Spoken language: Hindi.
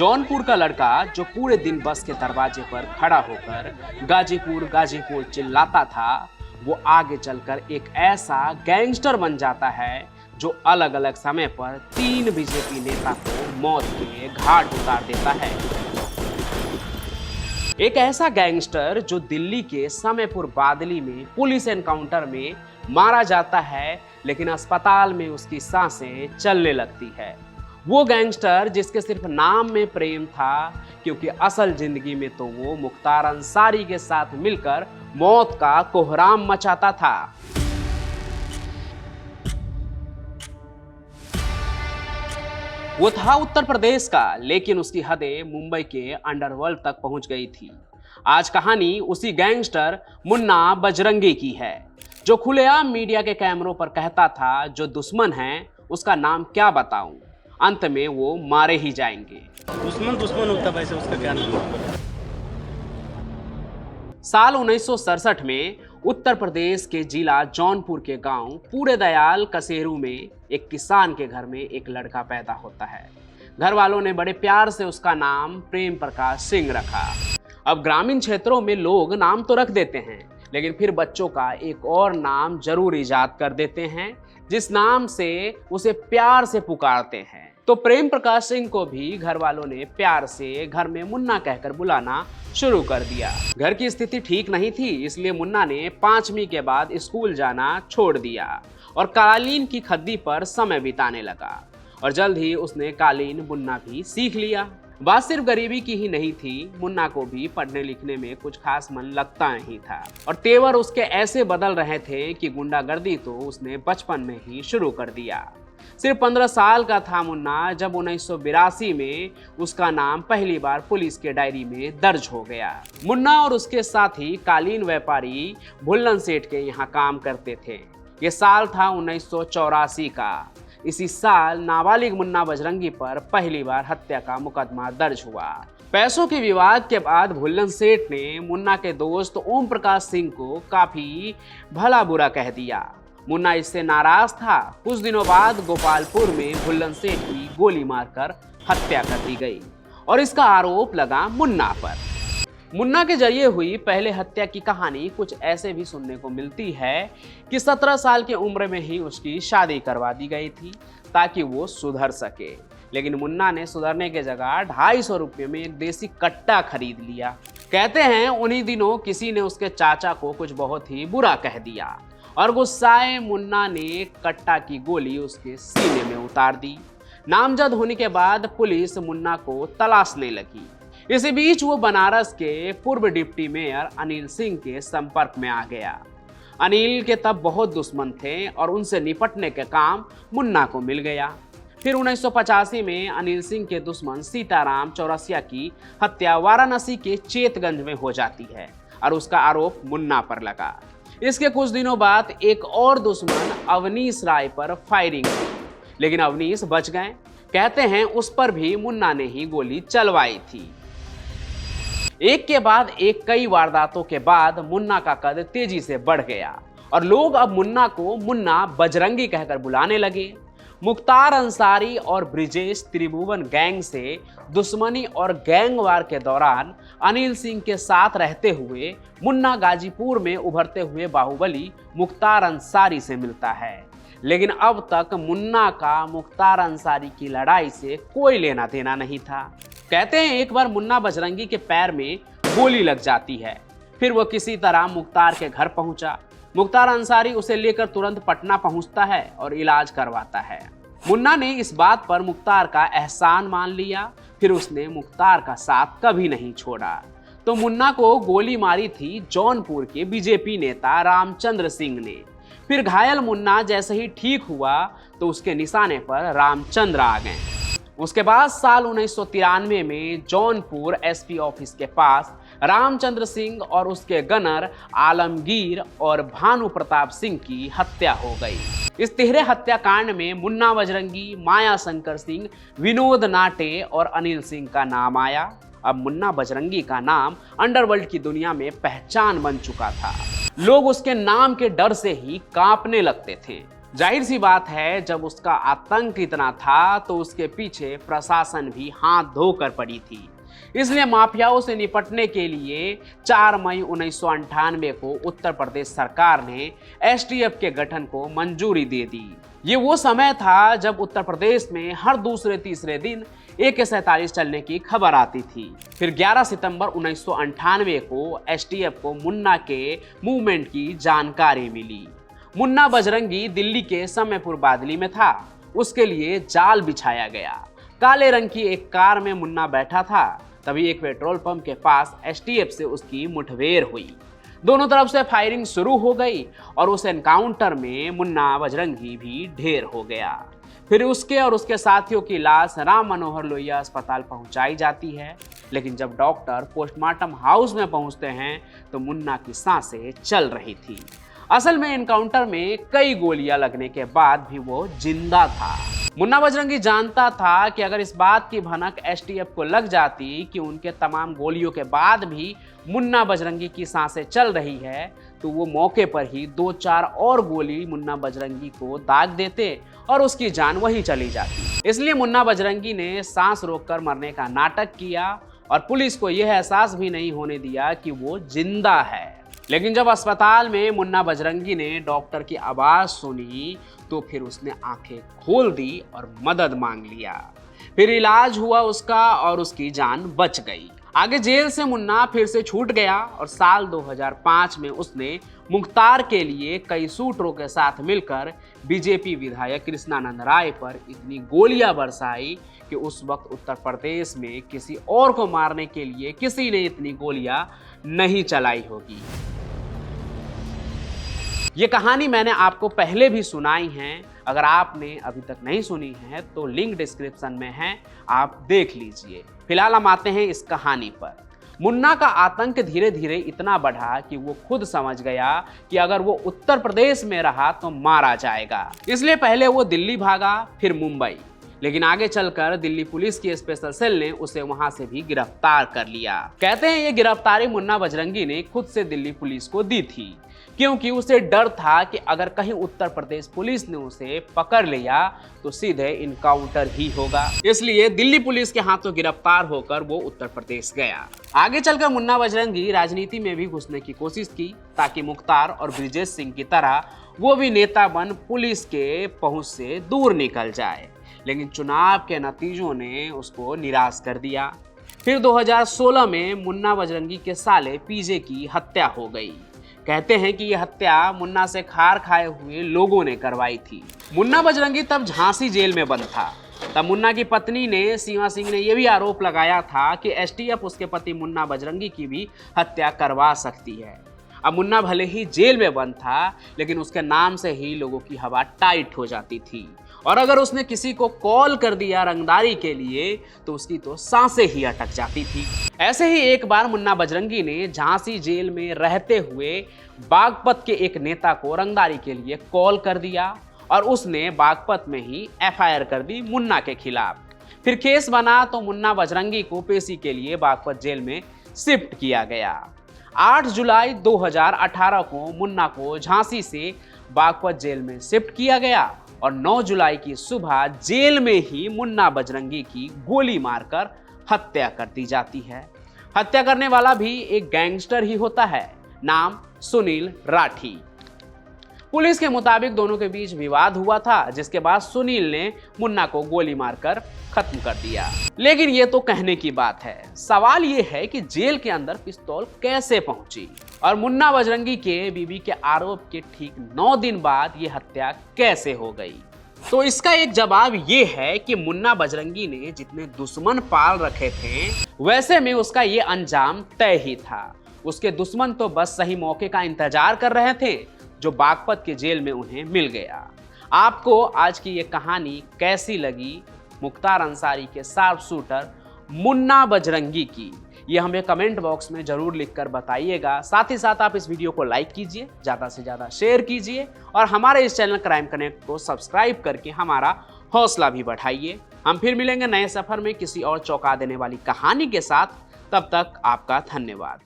जौनपुर का लड़का जो पूरे दिन बस के दरवाजे पर खड़ा होकर गाजीपुर गाजीपुर चिल्लाता था, वो आगे चलकर एक ऐसा गैंगस्टर बन जाता है जो अलग अलग समय पर 3 बीजेपी नेता को मौत के घाट उतार देता है। एक ऐसा गैंगस्टर जो दिल्ली के समयपुर बादली में पुलिस एनकाउंटर में मारा जाता है, लेकिन अस्पताल में उसकी सांसें चलने लगती है। वो गैंगस्टर जिसके सिर्फ नाम में प्रेम था, क्योंकि असल जिंदगी में तो वो मुख्तार अंसारी के साथ मिलकर मौत का कोहराम मचाता था। वो था उत्तर प्रदेश का, लेकिन उसकी हदें मुंबई के अंडरवर्ल्ड तक पहुंच गई थी। आज कहानी उसी गैंगस्टर मुन्ना बजरंगी की है, जो खुलेआम मीडिया के कैमरों पर कहता था, जो दुश्मन है उसका नाम क्या बताऊं, अंत में वो मारे ही जाएंगे। दुश्मन दुश्मन होता है, वैसे उसका क्या नाम है? साल 1967 में उत्तर प्रदेश के जिला जौनपुर के गांव पूरे दयाल कसेरू में एक किसान के घर में एक लड़का पैदा होता है। घर वालों ने बड़े प्यार से उसका नाम प्रेम प्रकाश सिंह रखा। अब ग्रामीण क्षेत्रों में लोग नाम तो रख देते हैं, लेकिन फिर बच्चों का एक और नाम जरूर इजाद कर देते हैं, जिस नाम से उसे प्यार से पुकारते हैं। तो प्रेम प्रकाश सिंह को भी घर वालों ने प्यार से घर में मुन्ना कहकर बुलाना शुरू कर दिया। घर की स्थिति ठीक नहीं थी, इसलिए मुन्ना ने 5वीं के बाद स्कूल जाना छोड़ दिया और कालीन की खद्दी पर समय बिताने लगा। और जल्द ही उसने कालीन बुनना भी सीख लिया। बात सिर्फ गरीबी की ही नहीं थी, मुन्ना को भी पढ़ने लिखने में कुछ खास मन लगता नहीं था और तेवर उसके ऐसे बदल रहे थे कि गुंडागर्दी तो उसने बचपन में ही शुरू कर दिया। सिर्फ 15 साल का था मुन्ना जब 1982 में उसका नाम पहली बार पुलिस के डायरी में दर्ज हो गया। मुन्ना और उसके साथी कालीन व्यापारी भुल्लन सेठ के यहाँ काम करते थे। ये साल था 1984 का। इसी साल नाबालिग मुन्ना बजरंगी पर पहली बार हत्या का मुकदमा दर्ज हुआ। पैसों के विवाद के बाद भुल्लन सेठ ने मुन्ना के दोस्त ओम प्रकाश सिंह को काफी भला बुरा कह दिया। मुन्ना इससे नाराज था। कुछ दिनों बाद गोपालपुर में भुल्लन सेठ की गोली मारकर हत्या कर दी गई और इसका आरोप लगा मुन्ना पर। मुन्ना के जरिए हुई पहले हत्या की कहानी कुछ ऐसे भी सुनने को मिलती है कि 17 साल की उम्र में ही उसकी शादी करवा दी गई थी ताकि वो सुधर सके। लेकिन मुन्ना ने सुधरने के जगह 250 रुपये में एक देसी कट्टा खरीद लिया। कहते हैं उन्हीं दिनों किसी ने उसके चाचा को कुछ बहुत ही बुरा कह दिया और गुस्साए मुन्ना ने कट्टा की गोली उसके सीने में उतार दी। नामजद होने के बाद पुलिस मुन्ना को तलाशने लगी। इसी बीच वो बनारस के पूर्व डिप्टी मेयर अनिल सिंह के संपर्क में आ गया। अनिल के तब बहुत दुश्मन थे और उनसे निपटने के काम मुन्ना को मिल गया। फिर 1985 में अनिल सिंह के दुश्मन सीताराम चौरसिया की हत्या वाराणसी के चेतगंज में हो जाती है और उसका आरोप मुन्ना पर लगा। इसके कुछ दिनों बाद एक और दुश्मन अवनीश राय पर फायरिंग हुई, लेकिन अवनीश बच गए। कहते हैं उस पर भी मुन्ना ने ही गोली चलवाई थी। एक के बाद एक कई वारदातों के बाद मुन्ना का कद तेजी से बढ़ गया और लोग अब मुन्ना को मुन्ना बजरंगी कहकर बुलाने लगे। मुख्तार अंसारी और ब्रिजेश त्रिभुवन गैंग से दुश्मनी और गैंगवार के दौरान अनिल सिंह के साथ रहते हुए मुन्ना गाजीपुर में उभरते हुए बाहुबली मुख्तार अंसारी से मिलता है। लेकिन अब तक मुन्ना का मुख्तार अंसारी की लड़ाई से कोई लेना देना नहीं था। कहते हैं एक बार मुन्ना बजरंगी के पैर में गोली लग जाती है। फिर वो किसी तरह मुख्तार के घर पहुंचा। मुख्तार अंसारी उसे लेकर तुरंत पटना पहुंचता है और इलाज करवाता है। मुन्ना ने इस बात पर मुख्तार का एहसान मान लिया। फिर उसने मुख्तार का साथ कभी नहीं छोड़ा। तो मुन्ना को गोली मारी थी जौनपुर के बीजेपी नेता रामचंद्र सिंह ने। फिर घायल मुन्ना जैसे ही ठीक हुआ तो उसके निशाने पर रामचंद्र आ गए। उसके बाद साल 1993 में जौनपुर एसपी ऑफिस के पास रामचंद्र सिंह और उसके गनर आलमगीर और भानु प्रताप सिंह की हत्या हो गई। इस तिहरे हत्याकांड में मुन्ना बजरंगी, माया शंकर सिंह, विनोद नाटे और अनिल सिंह का नाम आया। अब मुन्ना बजरंगी का नाम अंडरवर्ल्ड की दुनिया में पहचान बन चुका था। लोग उसके नाम के डर से ही कांपने लगते थे। जाहिर सी बात है, जब उसका आतंक इतना था तो उसके पीछे प्रशासन भी हाथ धोकर पड़ी थी। इसलिए माफियाओं से निपटने के लिए 4 मई 1998 को उत्तर प्रदेश सरकार ने एसटीएफ के गठन को मंजूरी दे दी। ये वो समय था जब उत्तर प्रदेश में हर दूसरे तीसरे दिन AK-47 चलने की खबर आती थी। फिर 11 सितंबर 1998 को एसटीएफ को मुन्ना के मूवमेंट की जानकारी मिली। मुन्ना बजरंगी दिल्ली के समयपुर बादली में था। उसके लिए जाल बिछाया गया। काले रंग की एक कार में मुन्ना बैठा था। तभी एक पेट्रोल पंप के पास एसटीएफ से उसकी मुठभेड़ हुई। दोनों तरफ से फायरिंग शुरू हो गई और उस एनकाउंटर में मुन्ना बजरंगी भी ढेर हो गया। फिर उसके और उसके साथियों की लाश राम मनोहर लोहिया अस्पताल पहुंचाई जाती है। लेकिन जब डॉक्टर पोस्टमार्टम हाउस में पहुंचते हैं तो मुन्ना की सांसें चल रही थी। असल में एनकाउंटर में कई गोलियां लगने के बाद भी वो जिंदा था। मुन्ना बजरंगी जानता था कि अगर इस बात की भनक एसटीएफ को लग जाती कि उनके तमाम गोलियों के बाद भी मुन्ना बजरंगी की सांसें चल रही है तो वो मौके पर ही 2-4 और गोली मुन्ना बजरंगी को दाग देते और उसकी जान वहीं चली जाती। इसलिए मुन्ना बजरंगी ने सांस रोककर मरने का नाटक किया और पुलिस को यह एहसास भी नहीं होने दिया कि वो जिंदा है। लेकिन जब अस्पताल में मुन्ना बजरंगी ने डॉक्टर की आवाज सुनी तो फिर उसने आंखें खोल दी और मदद मांग लिया। फिर इलाज हुआ उसका और उसकी जान बच गई। आगे जेल से मुन्ना फिर से छूट गया और साल 2005 में उसने मुख्तार के लिए कई शूटरों के साथ मिलकर बीजेपी विधायक कृष्णानंद राय पर इतनी गोलियां बरसाई कि उस वक्त उत्तर प्रदेश में किसी और को मारने के लिए किसी ने इतनी गोलियां नहीं चलाई होगी। ये कहानी मैंने आपको पहले भी सुनाई है। अगर आपने अभी तक नहीं सुनी है तो लिंक डिस्क्रिप्शन में है, आप देख लीजिए। फिलहाल हम आते हैं इस कहानी पर। मुन्ना का आतंक धीरे धीरे इतना बढ़ा कि वो खुद समझ गया कि अगर वो उत्तर प्रदेश में रहा तो मारा जाएगा। इसलिए पहले वो दिल्ली भागा, फिर मुंबई। लेकिन आगे चलकर दिल्ली पुलिस की स्पेशल सेल ने उसे वहां से भी गिरफ्तार कर लिया। कहते हैं ये गिरफ्तारी मुन्ना बजरंगी ने खुद से दिल्ली पुलिस को दी थी, क्योंकि उसे डर था कि अगर कहीं उत्तर प्रदेश पुलिस ने उसे पकड़ लिया तो सीधे इनकाउंटर ही होगा। इसलिए दिल्ली पुलिस के हाथों गिरफ्तार होकर वो उत्तर प्रदेश गया। आगे चलकर मुन्ना बजरंगी राजनीति में भी घुसने की कोशिश की ताकि मुख्तार और ब्रिजेश सिंह की तरह वो भी नेता बन पुलिस के पहुंच से दूर निकल जाए। लेकिन चुनाव के नतीजों ने उसको निराश कर दिया। फिर 2016 में मुन्ना बजरंगी के साले पीजे की हत्या हो गई। कहते हैं कि यह हत्या मुन्ना से खार खाए हुए लोगों ने करवाई थी। मुन्ना बजरंगी तब झांसी जेल में बंद था। तब मुन्ना की पत्नी ने सीमा सिंह ने यह भी आरोप लगाया था कि एसटीएफ उसके पति मुन्ना बजरंगी की भी हत्या करवा सकती है। अब मुन्ना भले ही जेल में बंद था, लेकिन उसके नाम से ही लोगों की हवा टाइट हो जाती थी और अगर उसने किसी को कॉल कर दिया रंगदारी के लिए तो उसकी तो सांसें ही अटक जाती थी। ऐसे ही एक बार मुन्ना बजरंगी ने झांसी जेल में रहते हुए बागपत के एक नेता को रंगदारी के लिए कॉल कर दिया और उसने बागपत में ही FIR कर दी मुन्ना के खिलाफ। फिर केस बना तो मुन्ना बजरंगी को पेशी के लिए बागपत जेल में शिफ्ट किया गया। 8 जुलाई 2018 को मुन्ना को झांसी से बागपत जेल में शिफ्ट किया गया और 9 जुलाई की सुबह जेल में ही मुन्ना बजरंगी की गोली मारकर हत्या कर दी जाती है। हत्या करने वाला भी एक गैंगस्टर ही होता है, नाम सुनील राठी। पुलिस के मुताबिक दोनों के बीच विवाद हुआ था, जिसके बाद सुनील ने मुन्ना को गोली मारकर खत्म कर दिया। लेकिन ये तो कहने की बात है, सवाल ये है कि जेल के अंदर पिस्तौल कैसे पहुंची और मुन्ना बजरंगी के बीवी के आरोप के ठीक 9 दिन बाद ये हत्या कैसे हो गई। तो इसका एक जवाब ये है कि मुन्ना बजरंगी ने जितने दुश्मन पाल रखे थे वैसे में उसका ये अंजाम तय ही था। उसके दुश्मन तो बस सही मौके का इंतजार कर रहे थे जो बागपत के जेल में उन्हें मिल गया। आपको आज की ये कहानी कैसी लगी मुख्तार अंसारी के शार्प शूटर मुन्ना बजरंगी की, ये हमें कमेंट बॉक्स में जरूर लिखकर बताइएगा। साथ ही साथ आप इस वीडियो को लाइक कीजिए, ज़्यादा से ज़्यादा शेयर कीजिए और हमारे इस चैनल क्राइम कनेक्ट को सब्सक्राइब करके हमारा हौसला भी बढ़ाइए। हम फिर मिलेंगे नए सफर में किसी और चौंका देने वाली कहानी के साथ। तब तक आपका धन्यवाद।